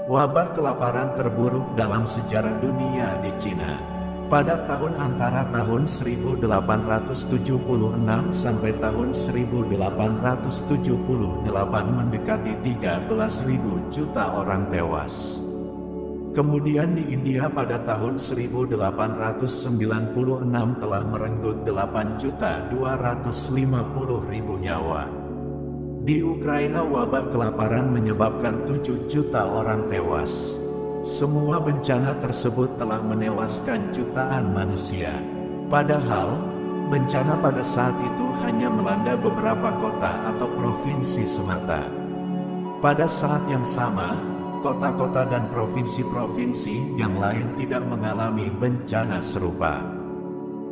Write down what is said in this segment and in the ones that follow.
Wabah kelaparan terburuk dalam sejarah dunia di Cina. Pada tahun antara tahun 1876 sampai tahun 1878 mendekati 13.000 juta orang tewas. Kemudian di India pada tahun 1896 telah merenggut 8.250.000 nyawa. Di Ukraina wabah kelaparan menyebabkan 7 juta orang tewas. Semua bencana tersebut telah menewaskan jutaan manusia. Padahal, bencana pada saat itu hanya melanda beberapa kota atau provinsi semata. Pada saat yang sama, kota-kota dan provinsi-provinsi yang lain tidak mengalami bencana serupa.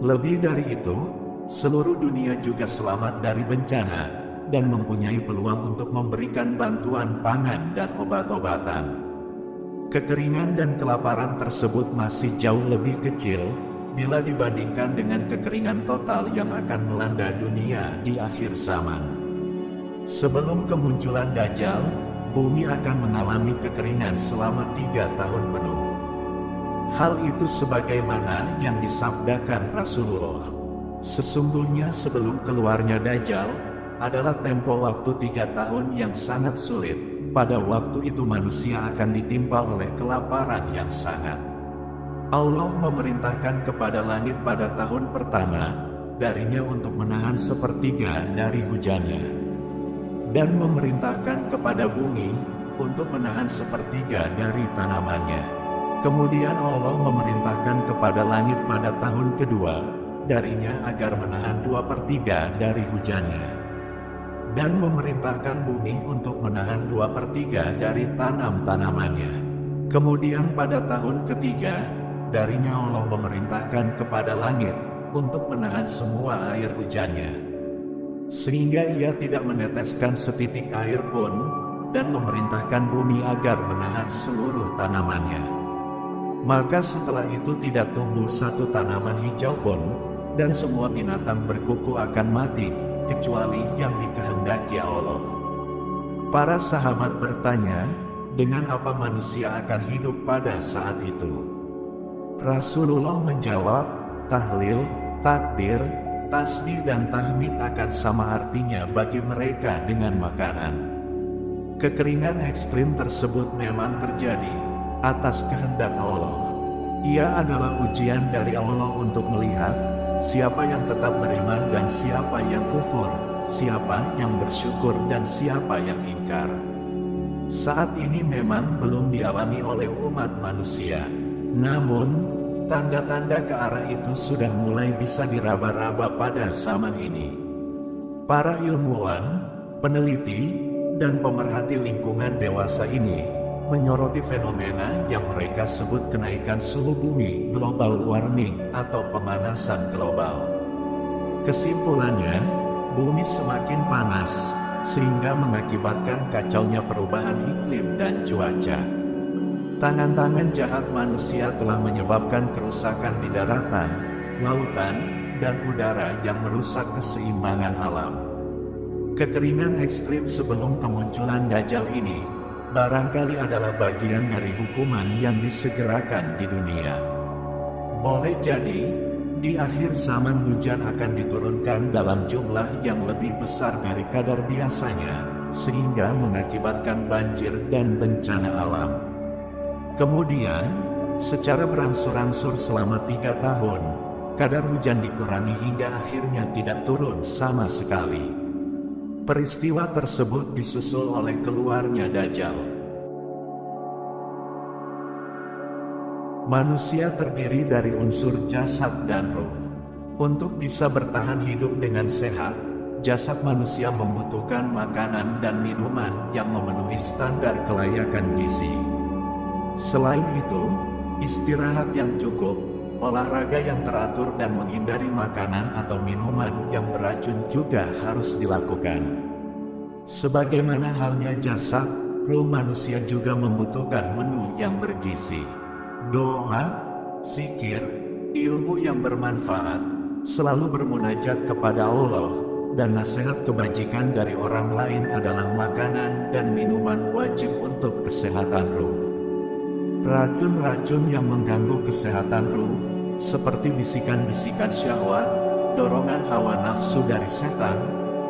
Lebih dari itu, seluruh dunia juga selamat dari bencana dan mempunyai peluang untuk memberikan bantuan pangan dan obat-obatan. Kekeringan dan kelaparan tersebut masih jauh lebih kecil bila dibandingkan dengan kekeringan total yang akan melanda dunia di akhir zaman. Sebelum kemunculan Dajjal, bumi akan mengalami kekeringan selama 3 tahun penuh. Hal itu sebagaimana yang disabdakan Rasulullah. Sesungguhnya sebelum keluarnya Dajjal, adalah tempo waktu 3 tahun yang sangat sulit. Pada waktu itu manusia akan ditimpa oleh kelaparan yang sangat. Allah memerintahkan kepada langit pada tahun pertama, darinya untuk menahan sepertiga dari hujannya. Dan memerintahkan kepada bumi, untuk menahan sepertiga dari tanamannya. Kemudian Allah memerintahkan kepada langit pada tahun kedua, darinya agar menahan 2/3 dari hujannya. Dan memerintahkan bumi untuk menahan 2/3 dari tanam-tanamannya. Kemudian pada tahun ketiga, darinya Allah memerintahkan kepada langit untuk menahan semua air hujannya, sehingga ia tidak meneteskan setitik air pun, dan memerintahkan bumi agar menahan seluruh tanamannya. Maka setelah itu tidak tumbuh satu tanaman hijau pun, dan semua binatang berkuku akan mati, kecuali yang dikehendaki Allah. Para sahabat bertanya, dengan apa manusia akan hidup pada saat itu? Rasulullah menjawab, tahlil, takbir, tasbih dan tahmid akan sama artinya bagi mereka dengan makanan. Kekeringan ekstrim tersebut memang terjadi atas kehendak Allah. Ia adalah ujian dari Allah untuk melihat siapa yang tetap beriman dan siapa yang kufur, siapa yang bersyukur dan siapa yang ingkar. Saat ini memang belum dialami oleh umat manusia. Namun, tanda-tanda ke arah itu sudah mulai bisa diraba-raba pada zaman ini. Para ilmuwan, peneliti, dan pemerhati lingkungan dewasa ini menyoroti fenomena yang mereka sebut kenaikan suhu bumi, global warming, atau pemanasan global. Kesimpulannya, bumi semakin panas, sehingga mengakibatkan kacaunya perubahan iklim dan cuaca. Tangan-tangan jahat manusia telah menyebabkan kerusakan di daratan, lautan, dan udara yang merusak keseimbangan alam. Kekeringan ekstrim sebelum kemunculan Dajjal ini barangkali adalah bagian dari hukuman yang disegerakan di dunia. Boleh jadi, di akhir zaman hujan akan diturunkan dalam jumlah yang lebih besar dari kadar biasanya, sehingga mengakibatkan banjir dan bencana alam. Kemudian, secara berangsur-angsur selama 3 tahun, kadar hujan dikurangi hingga akhirnya tidak turun sama sekali. Peristiwa tersebut disusul oleh keluarnya Dajjal. Manusia terdiri dari unsur jasad dan ruh. Untuk bisa bertahan hidup dengan sehat, jasad manusia membutuhkan makanan dan minuman yang memenuhi standar kelayakan gizi. Selain itu, istirahat yang cukup, olahraga yang teratur dan menghindari makanan atau minuman yang beracun juga harus dilakukan. Sebagaimana halnya jasad, ruh manusia juga membutuhkan menu yang bergizi. Doa, zikir, ilmu yang bermanfaat, selalu bermunajat kepada Allah, dan nasihat kebajikan dari orang lain adalah makanan dan minuman wajib untuk kesehatan ruh. Racun-racun yang mengganggu kesehatan ruh, seperti bisikan-bisikan syahwat, dorongan hawa nafsu dari setan,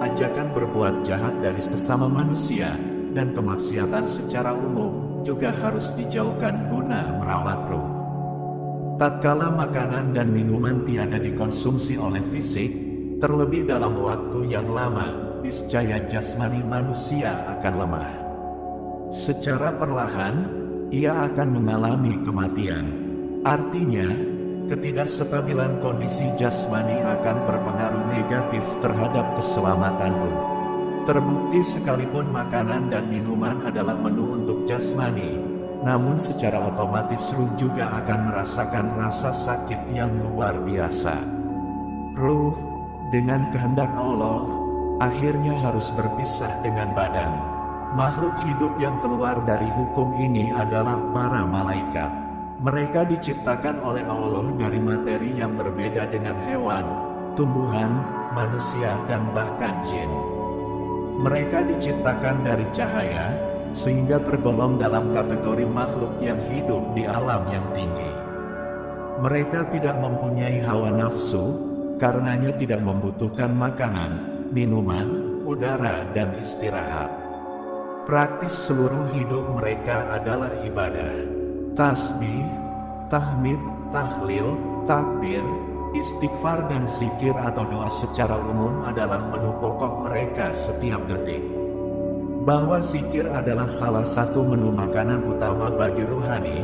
ajakan berbuat jahat dari sesama manusia, dan kemaksiatan secara umum, juga harus dijauhkan guna merawat ruh. Tatkala makanan dan minuman tiada dikonsumsi oleh fisik, terlebih dalam waktu yang lama, niscaya jasmani manusia akan lemah. Secara perlahan, ia akan mengalami kematian. Artinya, ketidakstabilan kondisi jasmani akan berpengaruh negatif terhadap keselamatan ruh. Terbukti sekalipun makanan dan minuman adalah menu untuk jasmani, namun secara otomatis ruh juga akan merasakan rasa sakit yang luar biasa. Ruh, dengan kehendak Allah, akhirnya harus berpisah dengan badan. Makhluk hidup yang keluar dari hukum ini adalah para malaikat. Mereka diciptakan oleh Allah dari materi yang berbeda dengan hewan, tumbuhan, manusia, dan bahkan jin. Mereka diciptakan dari cahaya, sehingga tergolong dalam kategori makhluk yang hidup di alam yang tinggi. Mereka tidak mempunyai hawa nafsu, karenanya tidak membutuhkan makanan, minuman, udara, dan istirahat. Praktis seluruh hidup mereka adalah ibadah. Tasbih, tahmid, tahlil, takbir, istighfar dan zikir atau doa secara umum adalah menu pokok mereka setiap detik. Bahwa zikir adalah salah satu menu makanan utama bagi ruhani,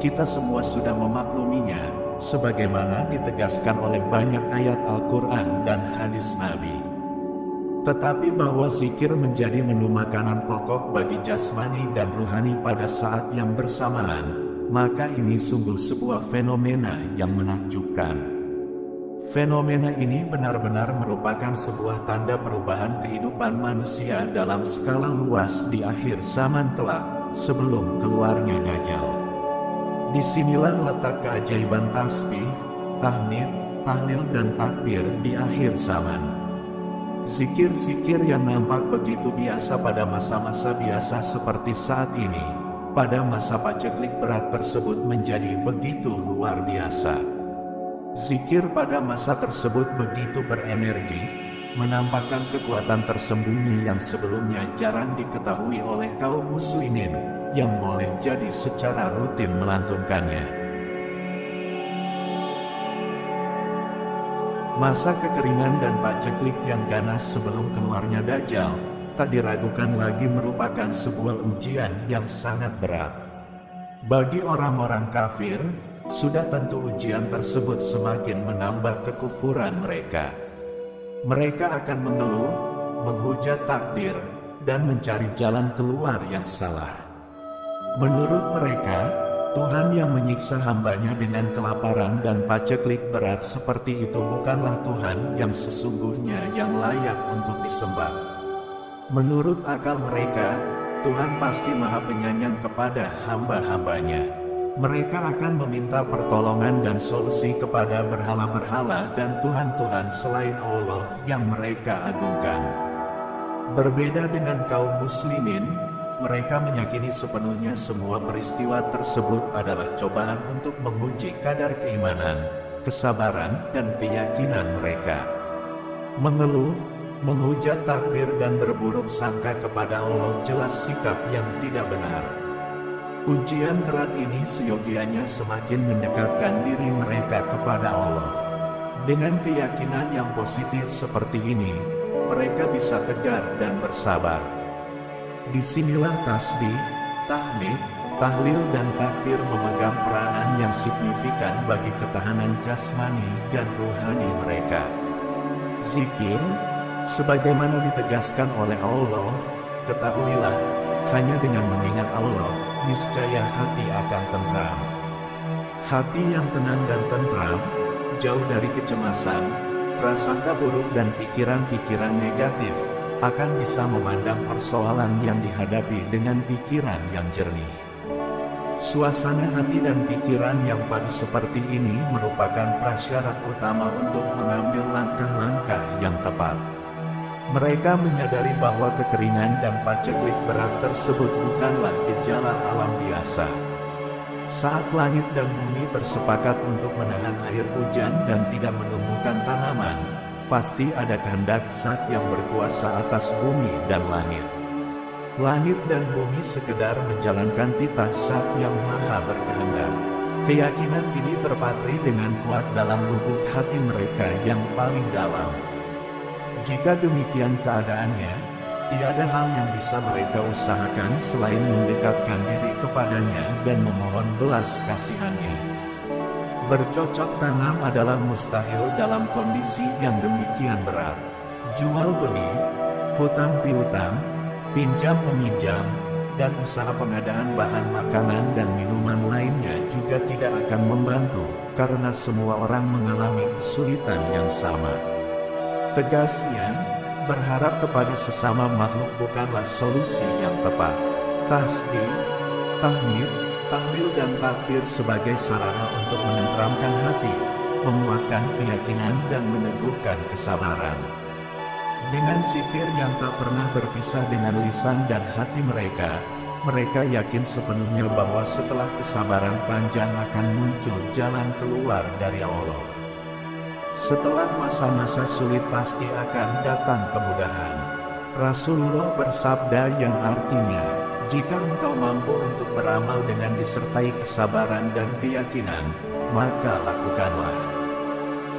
kita semua sudah memakluminya, sebagaimana ditegaskan oleh banyak ayat Al-Quran dan hadis Nabi. Tetapi bahwa zikir menjadi menu makanan pokok bagi jasmani dan ruhani pada saat yang bersamaan, maka ini sungguh sebuah fenomena yang menakjubkan. Fenomena ini benar-benar merupakan sebuah tanda perubahan kehidupan manusia dalam skala luas di akhir zaman kelak, sebelum keluarnya Dajjal. Disinilah letak keajaiban tasbih, tahmid, tahlil dan takbir di akhir zaman. Zikir-zikir yang nampak begitu biasa pada masa-masa biasa seperti saat ini, pada masa paceklik berat tersebut menjadi begitu luar biasa. Zikir pada masa tersebut begitu berenergi, menampakkan kekuatan tersembunyi yang sebelumnya jarang diketahui oleh kaum muslimin, yang boleh jadi secara rutin melantunkannya. Masa kekeringan dan paceklik yang ganas sebelum keluarnya Dajjal, tak diragukan lagi merupakan sebuah ujian yang sangat berat. Bagi orang-orang kafir, sudah tentu ujian tersebut semakin menambah kekufuran mereka. Mereka akan mengeluh, menghujat takdir, dan mencari jalan keluar yang salah. Menurut mereka, Tuhan yang menyiksa hambanya dengan kelaparan dan paceklik berat seperti itu bukanlah Tuhan yang sesungguhnya yang layak untuk disembah. Menurut akal mereka, Tuhan pasti Maha Penyayang kepada hamba-hambanya. Mereka akan meminta pertolongan dan solusi kepada berhala-berhala dan Tuhan-Tuhan selain Allah yang mereka agungkan. Berbeda dengan kaum muslimin, mereka meyakini sepenuhnya semua peristiwa tersebut adalah cobaan untuk menguji kadar keimanan, kesabaran, dan keyakinan mereka. Mengeluh, menghujat takdir dan berburuk sangka kepada Allah jelas sikap yang tidak benar. Ujian berat ini seyogianya semakin mendekatkan diri mereka kepada Allah. Dengan keyakinan yang positif seperti ini, mereka bisa tegar dan bersabar. Disinilah tasbih, tahmid, tahlil dan takbir memegang peranan yang signifikan bagi ketahanan jasmani dan ruhani mereka. Zikir, sebagaimana ditegaskan oleh Allah, ketahuilah, hanya dengan mengingat Allah, niscaya hati akan tentram. Hati yang tenang dan tentram, jauh dari kecemasan, prasangka buruk dan pikiran-pikiran negatif, akan bisa memandang persoalan yang dihadapi dengan pikiran yang jernih. Suasana hati dan pikiran yang padu seperti ini merupakan prasyarat utama untuk mengambil langkah-langkah yang tepat. Mereka menyadari bahwa kekeringan dan paceklik berat tersebut bukanlah gejala alam biasa. Saat langit dan bumi bersepakat untuk menahan air hujan dan tidak menumbuhkan tanaman, pasti ada kehendak Zat yang berkuasa atas bumi dan langit. Langit dan bumi sekedar menjalankan titah Zat yang maha berkehendak. Keyakinan ini terpatri dengan kuat dalam lubuk hati mereka yang paling dalam. Jika demikian keadaannya, tiada hal yang bisa mereka usahakan selain mendekatkan diri kepadanya dan memohon belas kasihannya. Bercocok tanam adalah mustahil dalam kondisi yang demikian berat. Jual beli, hutang piutang, pinjam meminjam, dan usaha pengadaan bahan makanan dan minuman lainnya juga tidak akan membantu, karena semua orang mengalami kesulitan yang sama. Tegasnya, berharap kepada sesama makhluk bukanlah solusi yang tepat. Tasbih, tahmid, tahlil dan takbir sebagai sarana untuk menenteramkan hati, menguatkan keyakinan dan meneguhkan kesabaran. Dengan zikir yang tak pernah berpisah dengan lisan dan hati mereka yakin sepenuhnya bahwa setelah kesabaran panjang akan muncul jalan keluar dari Allah. Setelah masa-masa sulit pasti akan datang kemudahan. Rasulullah bersabda yang artinya, jika engkau mampu untuk beramal dengan disertai kesabaran dan keyakinan, maka lakukanlah.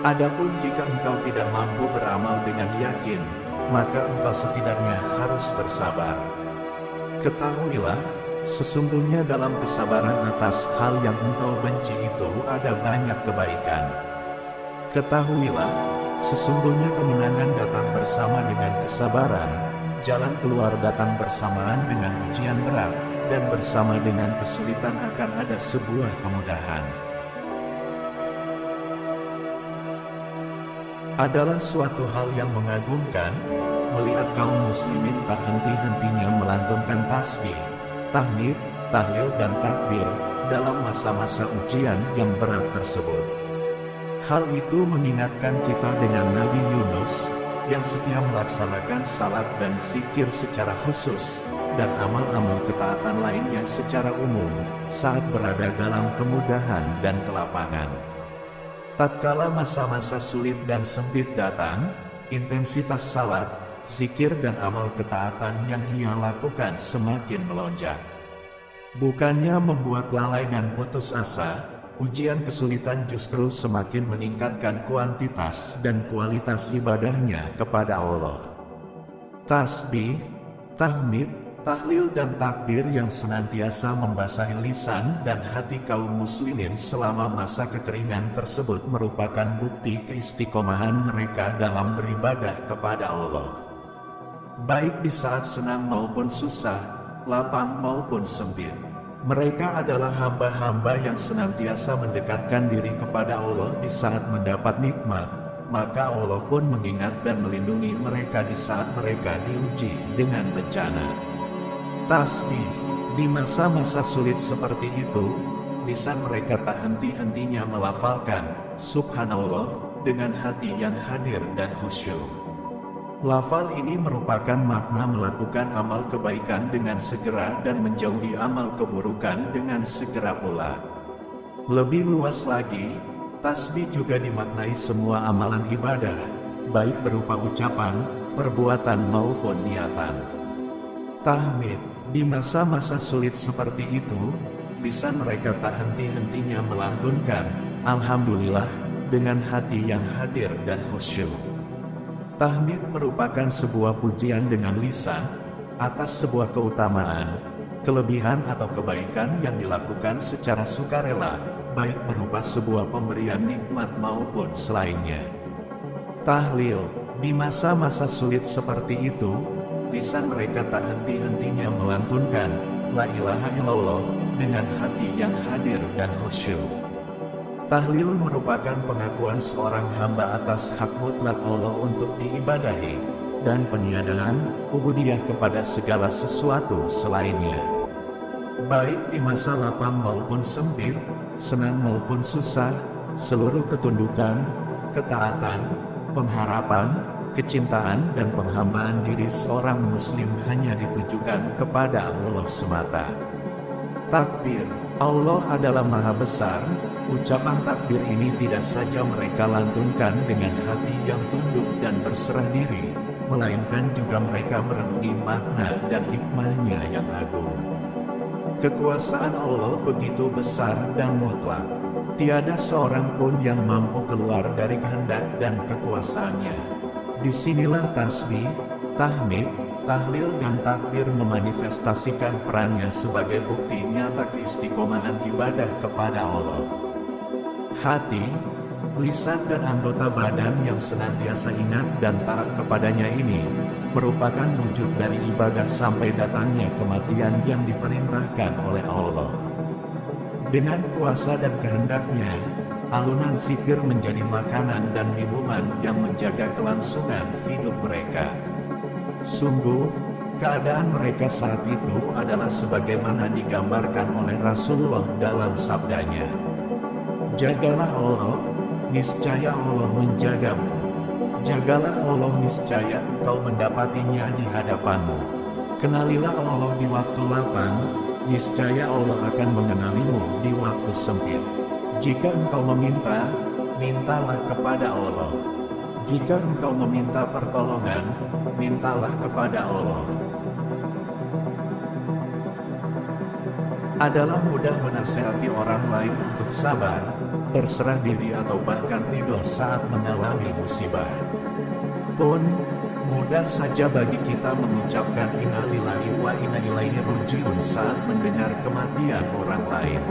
Adapun jika engkau tidak mampu beramal dengan yakin, maka engkau setidaknya harus bersabar. Ketahuilah, sesungguhnya dalam kesabaran atas hal yang engkau benci itu ada banyak kebaikan. Ketahuilah, sesungguhnya kemenangan datang bersama dengan kesabaran, jalan keluar datang bersamaan dengan ujian berat, dan bersama dengan kesulitan akan ada sebuah kemudahan. Adalah suatu hal yang mengagumkan, melihat kaum muslimin tak henti-hentinya melantunkan tasbih, tahmid, tahlil dan takbir dalam masa-masa ujian yang berat tersebut. Hal itu mengingatkan kita dengan Nabi Yunus, yang setia melaksanakan salat dan zikir secara khusus, dan amal-amal ketaatan lainnya secara umum, saat berada dalam kemudahan dan kelapangan. Tatkala masa-masa sulit dan sempit datang, intensitas salat, zikir dan amal ketaatan yang ia lakukan semakin melonjak. Bukannya membuat lalai dan putus asa, ujian kesulitan justru semakin meningkatkan kuantitas dan kualitas ibadahnya kepada Allah. Tasbih, tahmid, tahlil dan takbir yang senantiasa membasahi lisan dan hati kaum muslimin selama masa kekeringan tersebut merupakan bukti keistiqomahan mereka dalam beribadah kepada Allah. Baik di saat senang maupun susah, lapang maupun sempit, mereka adalah hamba-hamba yang senantiasa mendekatkan diri kepada Allah di saat mendapat nikmat, maka Allah pun mengingat dan melindungi mereka di saat mereka diuji dengan bencana. Tasbih, di masa-masa sulit seperti itu, lisan mereka tak henti-hentinya melafalkan Subhanallah dengan hati yang hadir dan khusyuk. Lafal ini merupakan makna melakukan amal kebaikan dengan segera dan menjauhi amal keburukan dengan segera pula. Lebih luas lagi, tasbih juga dimaknai semua amalan ibadah, baik berupa ucapan, perbuatan maupun niatan. Tahmid, di masa-masa sulit seperti itu, lisan mereka tak henti-hentinya melantunkan Alhamdulillah dengan hati yang hadir dan khusyuk. Tahmid merupakan sebuah pujian dengan lisan atas sebuah keutamaan, kelebihan atau kebaikan yang dilakukan secara sukarela, baik berupa sebuah pemberian nikmat maupun selainnya. Tahlil, di masa-masa sulit seperti itu, lisan mereka tak henti-hentinya melantunkan La ilaha illallah dengan hati yang hadir dan khusyuk. Tahlil merupakan pengakuan seorang hamba atas hak mutlak Allah untuk diibadahi, dan peniadaan ubudiyah kepada segala sesuatu selainnya. Baik di masa lapang maupun sempit, senang maupun susah, seluruh ketundukan, ketaatan, pengharapan, kecintaan dan penghambaan diri seorang muslim hanya ditujukan kepada Allah semata. Takbir, Allah adalah Maha Besar. Ucapan takbir ini tidak saja mereka lantunkan dengan hati yang tunduk dan berserah diri, melainkan juga mereka merenungi makna dan hikmahnya yang agung. Kekuasaan Allah begitu besar dan mutlak. Tiada seorang pun yang mampu keluar dari kehendak dan kekuasaannya. Disinilah tasbih, tahmid, tahlil dan takbir memanifestasikan perannya sebagai bukti nyata keistiqomahan ibadah kepada Allah. Hati, lisan dan anggota badan yang senantiasa ingat dan taat kepadanya ini merupakan wujud dari ibadah sampai datangnya kematian yang diperintahkan oleh Allah. Dengan kuasa dan kehendaknya, alunan zikir menjadi makanan dan minuman yang menjaga kelangsungan hidup mereka. Sungguh, keadaan mereka saat itu adalah sebagaimana digambarkan oleh Rasulullah dalam sabdanya. Jagalah Allah, niscaya Allah menjagamu. Jagalah Allah, niscaya engkau mendapatinya di hadapanmu. Kenalilah Allah di waktu lapang, niscaya Allah akan mengenalimu di waktu sempit. Jika engkau meminta, mintalah kepada Allah. Jika engkau meminta pertolongan, mintalah kepada Allah. Adalah mudah menasihati orang lain untuk sabar, berserah diri atau bahkan ridho saat mengalami musibah. Pun, mudah saja bagi kita mengucapkan inna lillahi wa inna ilaihi raji'un saat mendengar kematian orang lain.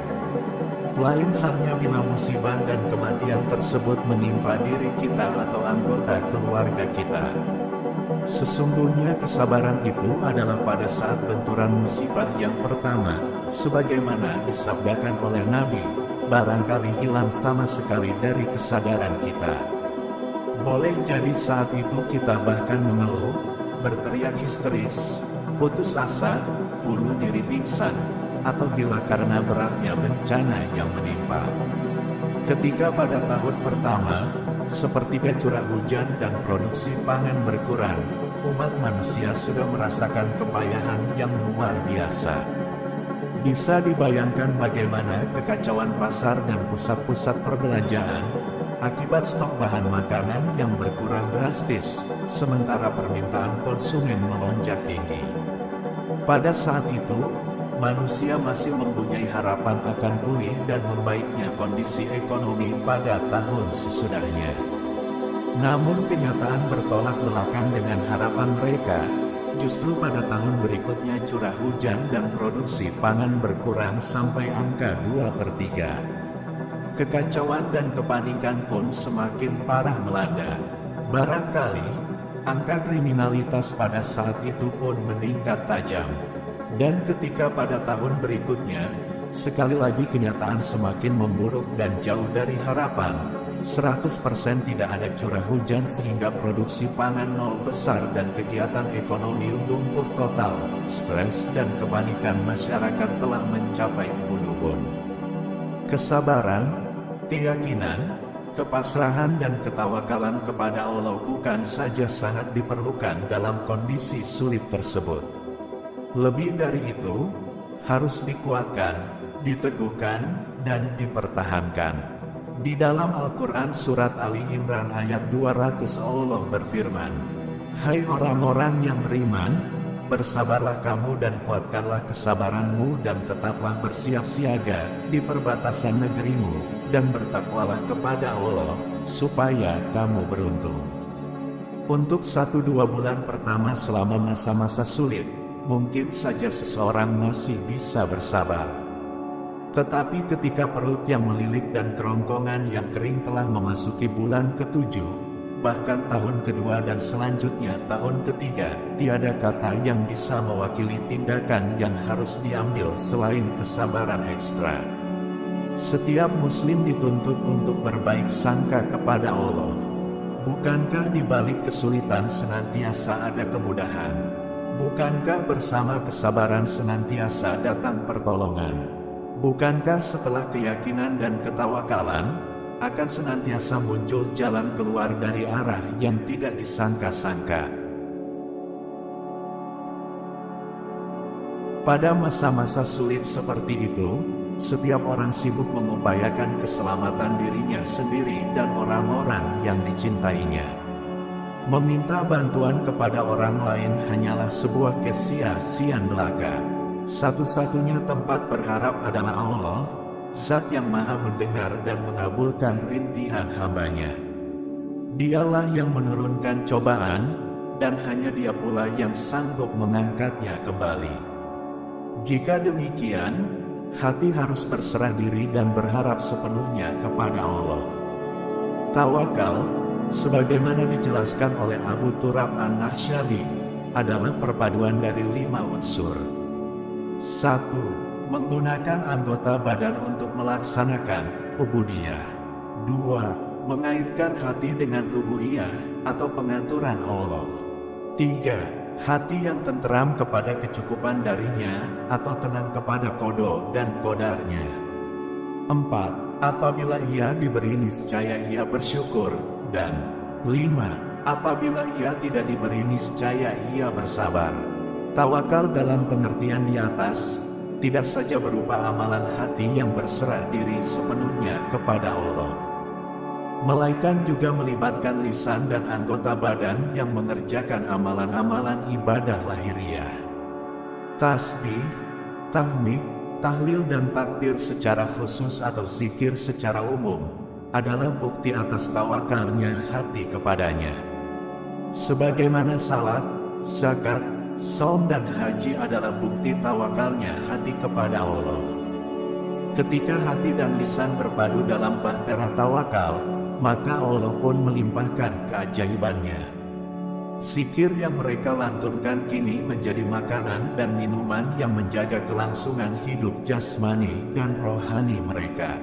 Lain halnya bila musibah dan kematian tersebut menimpa diri kita atau anggota keluarga kita. Sesungguhnya kesabaran itu adalah pada saat benturan musibah yang pertama, sebagaimana disabdakan oleh Nabi, barangkali hilang sama sekali dari kesadaran kita. Boleh jadi saat itu kita bahkan mengeluh, berteriak histeris, putus asa, bunuh diri pingsan, atau gila karena beratnya bencana yang menimpa. Ketika pada tahun pertama, sepertiga curah hujan dan produksi pangan berkurang, umat manusia sudah merasakan kepayahan yang luar biasa. Bisa dibayangkan bagaimana kekacauan pasar dan pusat-pusat perbelanjaan, akibat stok bahan makanan yang berkurang drastis, sementara permintaan konsumen melonjak tinggi. Pada saat itu, manusia masih mempunyai harapan akan pulih dan membaiknya kondisi ekonomi pada tahun sesudahnya. Namun kenyataan bertolak belakang dengan harapan mereka. Justru pada tahun berikutnya curah hujan dan produksi pangan berkurang sampai angka 2/3. Kekacauan dan kepanikan pun semakin parah melanda. Barangkali, angka kriminalitas pada saat itu pun meningkat tajam. Dan ketika pada tahun berikutnya, sekali lagi kenyataan semakin memburuk dan jauh dari harapan, 100% tidak ada curah hujan sehingga produksi pangan nol besar dan kegiatan ekonomi lumpuh total, stres dan kepanikan masyarakat telah mencapai ubun-ubun. Kesabaran, keyakinan, kepasrahan dan ketawakalan kepada Allah bukan saja sangat diperlukan dalam kondisi sulit tersebut. Lebih dari itu, harus dikuatkan, diteguhkan, dan dipertahankan. Di dalam Al-Quran Surat Ali Imran ayat 200 Allah berfirman, "Hai orang-orang yang beriman, bersabarlah kamu dan kuatkanlah kesabaranmu dan tetaplah bersiap siaga di perbatasan negerimu, dan bertakwalah kepada Allah, supaya kamu beruntung." Untuk 1-2 bulan pertama selama masa-masa sulit, mungkin saja seseorang masih bisa bersabar. Tetapi ketika perut yang melilit dan kerongkongan yang kering telah memasuki bulan ke-7, bahkan tahun kedua dan selanjutnya tahun ketiga, tiada kata yang bisa mewakili tindakan yang harus diambil selain kesabaran ekstra. Setiap muslim dituntut untuk berbaik sangka kepada Allah. Bukankah di balik kesulitan senantiasa ada kemudahan? Bukankah bersama kesabaran senantiasa datang pertolongan? Bukankah setelah keyakinan dan ketawakalan, akan senantiasa muncul jalan keluar dari arah yang tidak disangka-sangka? Pada masa-masa sulit seperti itu, Setiap orang sibuk mengupayakan keselamatan dirinya sendiri dan orang-orang yang dicintainya. Meminta bantuan kepada orang lain hanyalah sebuah kesia-siaan belaka. Satu-satunya tempat berharap adalah Allah, Zat yang Maha mendengar dan mengabulkan rintihan hamba-Nya. Dialah yang menurunkan cobaan, dan hanya Dia pula yang sanggup mengangkatnya kembali. Jika demikian, hati harus berserah diri dan berharap sepenuhnya kepada Allah. Tawakal, sebagaimana dijelaskan oleh Abu Turab An-Nakhsyabi, adalah perpaduan dari 5 unsur. 1. Menggunakan anggota badan untuk melaksanakan ubudiyah. 2. Mengaitkan hati dengan rububiyah atau pengaturan Allah. 3. Hati yang tenteram kepada kecukupan darinya atau tenang kepada qada dan qadarnya. 4. Apabila ia diberi niscaya ia bersyukur. Dan 5. Apabila ia tidak diberi niscaya ia bersabar. Tawakal dalam pengertian di atas tidak saja berupa amalan hati yang berserah diri sepenuhnya kepada Allah, melainkan juga melibatkan lisan dan anggota badan yang mengerjakan amalan-amalan ibadah lahiriah. Tasbih, tahmid, tahlil dan takbir secara khusus atau zikir secara umum adalah bukti atas tawakalnya hati kepadanya. Sebagaimana salat, zakat, shaum dan haji adalah bukti tawakalnya hati kepada Allah. Ketika hati dan lisan berpadu dalam bahtera tawakal, maka Allah pun melimpahkan keajaibannya. Zikir yang mereka lantunkan kini menjadi makanan dan minuman yang menjaga kelangsungan hidup jasmani dan rohani mereka.